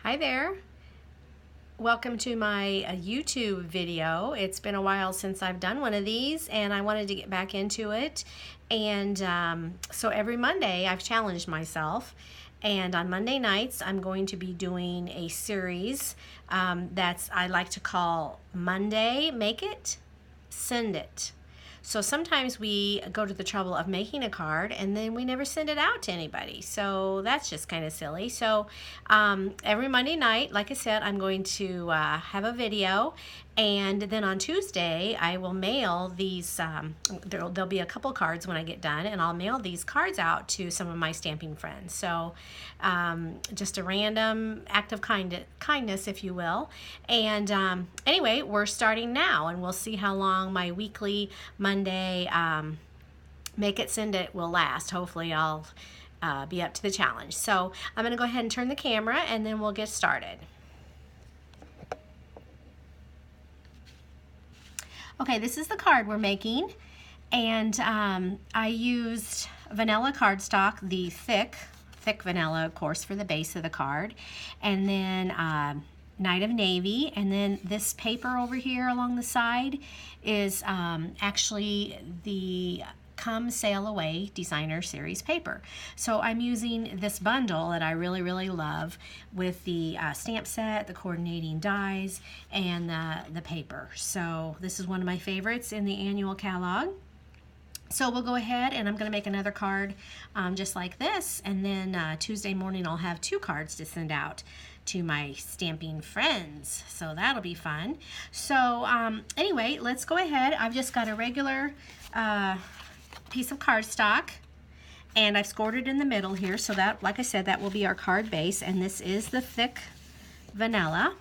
Hi there. Welcome to my YouTube video. It's been a while since I've done one of these and I wanted to get back into it. And so every Monday I've challenged myself. And on Monday nights I'm going to be doing a series that's I like to call Monday Make It, Send It. So sometimes we go to the trouble of making a card and then we never send it out to anybody. So that's just kind of silly. So every Monday night, like I said, I'm going to have a video. And then on Tuesday, I will mail these, there'll be a couple cards when I get done, and I'll mail these cards out to some of my stamping friends. So just a random act of kindness, if you will. And anyway, we're starting now, and we'll see how long my weekly Monday Make It, Send It will last. Hopefully I'll be up to the challenge. So I'm going to go ahead and turn the camera, and then we'll get started. Okay, this is the card we're making, and I used vanilla cardstock, the thick vanilla, of course, for the base of the card, and then Night of Navy, and then this paper over here along the side is actually the Come Sail Away Designer Series paper. So I'm using this bundle that I really love with the stamp set, the coordinating dies, and the paper. So this is one of my favorites in the annual catalog. So we'll go ahead and I'm going to make another card just like this, and then Tuesday morning I'll have 2 cards to send out to my stamping friends. So that'll be fun. So anyway, let's go ahead. I've just got a regular piece of cardstock, and I've scored it in the middle here, so that, like I said, that will be our card base, and this is the thick vanilla.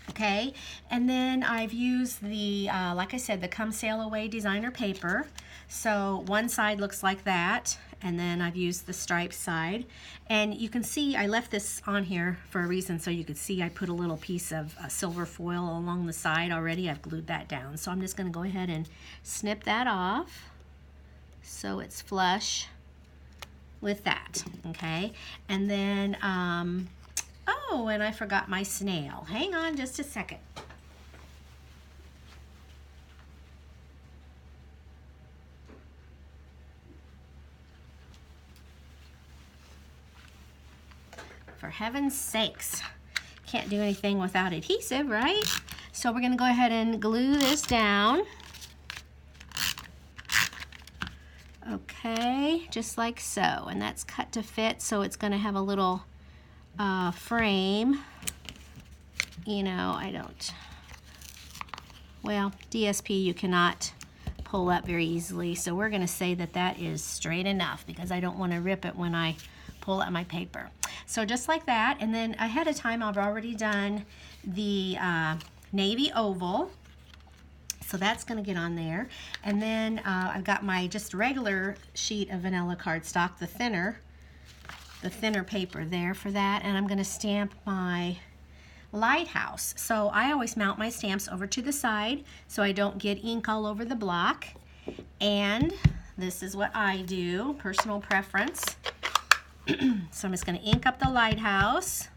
Okay, and then I've used the, like I said, the Come Sail Away designer paper. So one side looks like that, and then I've used the striped side. And you can see I left this on here for a reason, so you could see I put a little piece of silver foil along the side already. I've glued that down. So I'm just going to go ahead and snip that off so it's flush with that, okay? And then, oh, and I forgot my snail. Hang on just a second. For heaven's sakes, can't do anything without adhesive, right? So we're gonna go ahead and glue this down. Okay, just like so, and that's cut to fit, so it's gonna have a little frame. You know, well, DSP you cannot pull up very easily, so we're gonna say that that is straight enough because I don't want to rip it when I pull out my paper. So just like that, and then ahead of time I've already done the navy oval. So that's going to get on there. And then I've got my just regular sheet of vanilla cardstock, the thinner paper there for that. And I'm going to stamp my lighthouse. So I always mount my stamps over to the side so I don't get ink all over the block. And this is what I do, personal preference. So I'm just going to ink up the lighthouse.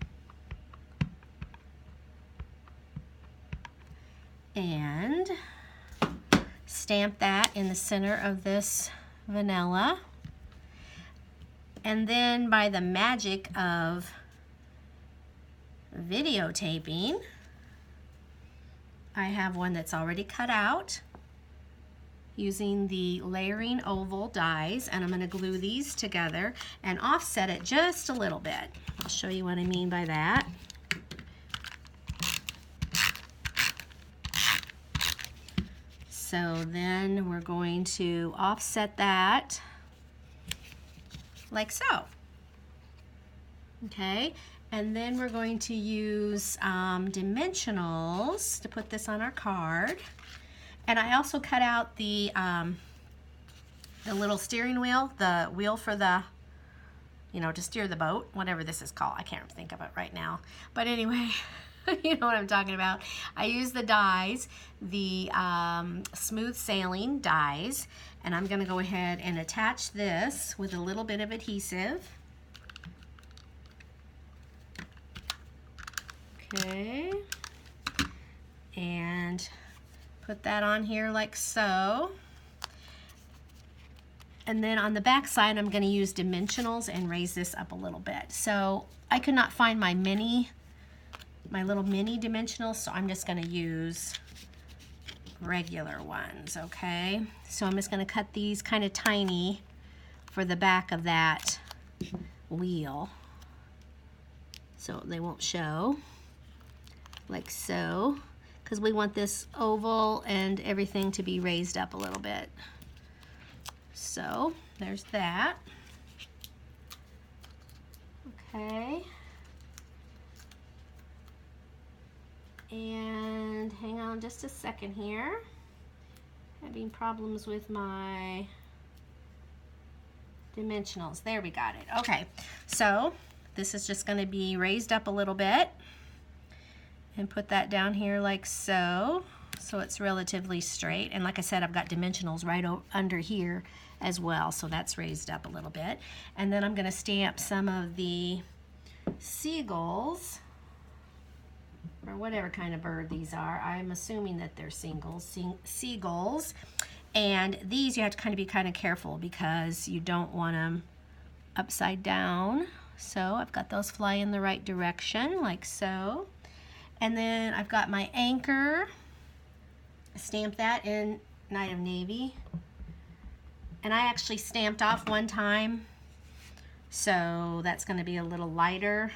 And stamp that in the center of this vanilla. And then by the magic of videotaping, I have one that's already cut out using the layering oval dies, and I'm going to glue these together and offset it just a little bit. I'll show you what I mean by that. So then we're going to offset that like so. Okay, and then we're going to use dimensionals to put this on our card. And I also cut out the little steering wheel, the wheel for the, you know, to steer the boat, whatever this is called. I can't think of it right now. But anyway, you know what I'm talking about. I use the dies, the smooth sailing dies, and I'm going to go ahead and attach this with a little bit of adhesive. Okay. And put that on here like so. And then on the back side, I'm going to use dimensionals and raise this up a little bit. So I could not find my little mini dimensionals, so I'm just going to use regular ones, okay? So I'm just going to cut these kind of tiny for the back of that wheel, so they won't show, like so, because we want this oval and everything to be raised up a little bit. So there's that. Okay. And hang on just a second here. Having problems with my dimensionals. There, we got it. Okay, so this is just going to be raised up a little bit and put that down here like so. So it's relatively straight. And like I said, I've got dimensionals right under here as well. So that's raised up a little bit. And then I'm going to stamp some of the seagulls, or whatever kind of bird these are. I'm assuming that they're seagulls. And these you have to be kind of careful because you don't want them upside down. So I've got those flying the right direction, like so. And then I've got my anchor. Stamp that in Night of Navy. And I actually stamped off one time, so that's going to be a little lighter.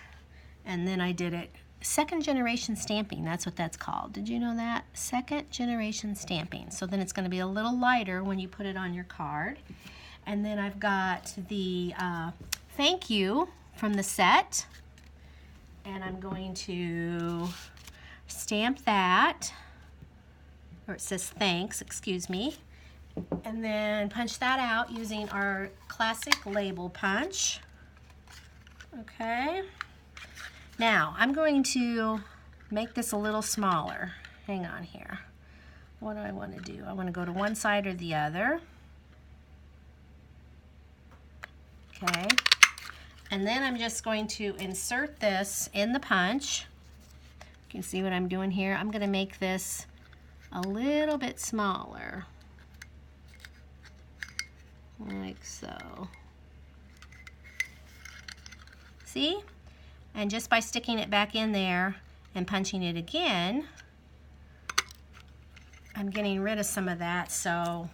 And then I did it second generation stamping. That's what that's called. Did you know that? Second generation stamping. So then it's going to be a little lighter when you put it on your card. And then I've got the thank you from the set. And I'm going to stamp that. Or it says thanks, excuse me. And then punch that out using our classic label punch. Okay. Now, I'm going to make this a little smaller. Hang on here. What do I want to do? I want to go to one side or the other. Okay. And then I'm just going to insert this in the punch. You can see what I'm doing here. I'm going to make this a little bit smaller. Like so. See? And just by sticking it back in there and punching it again, I'm getting rid of some of that, so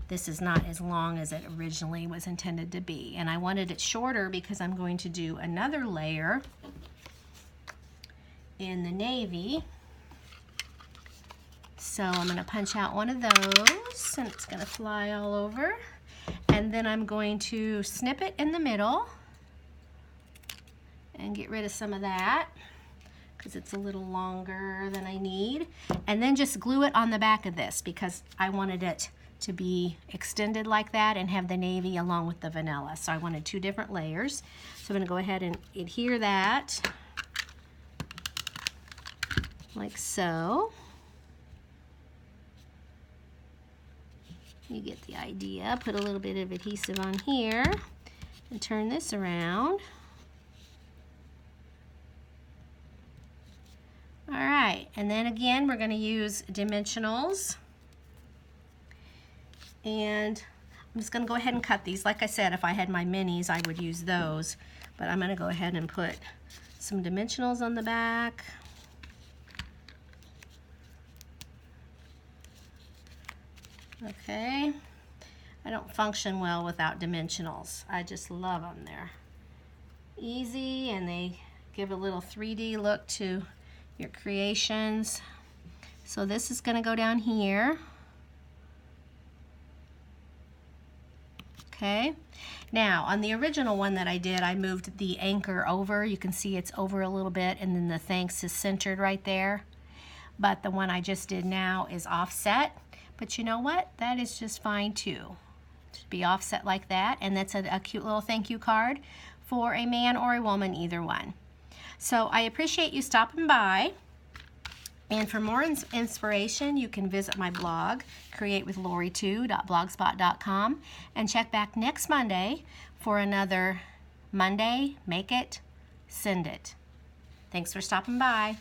this is not as long as it originally was intended to be. And I wanted it shorter because I'm going to do another layer in the navy. So I'm going to punch out one of those, and it's going to fly all over. And then I'm going to snip it in the middle and get rid of some of that because it's a little longer than I need. And then just glue it on the back of this because I wanted it to be extended like that and have the navy along with the vanilla. So I wanted two different layers. So I'm going to go ahead and adhere that like so. You get the idea. Put a little bit of adhesive on here and turn this around. All right, and then again, we're going to use dimensionals. And I'm just going to go ahead and cut these. Like I said, if I had my minis, I would use those. But I'm going to go ahead and put some dimensionals on the back. Okay, I don't function well without dimensionals. I just love them. They're easy and they give a little 3D look to your creations. So this is going to go down here. Okay, now on the original one that I did, I moved the anchor over. You can see it's over a little bit, and then the thanks is centered right there. But the one I just did now is offset. But you know what? That is just fine too. To be offset like that, and that's a cute little thank you card for a man or a woman, either one. So I appreciate you stopping by. And for more inspiration, you can visit my blog, createwithlori2.blogspot.com, and check back next Monday for another Monday Make It, Send It. Thanks for stopping by.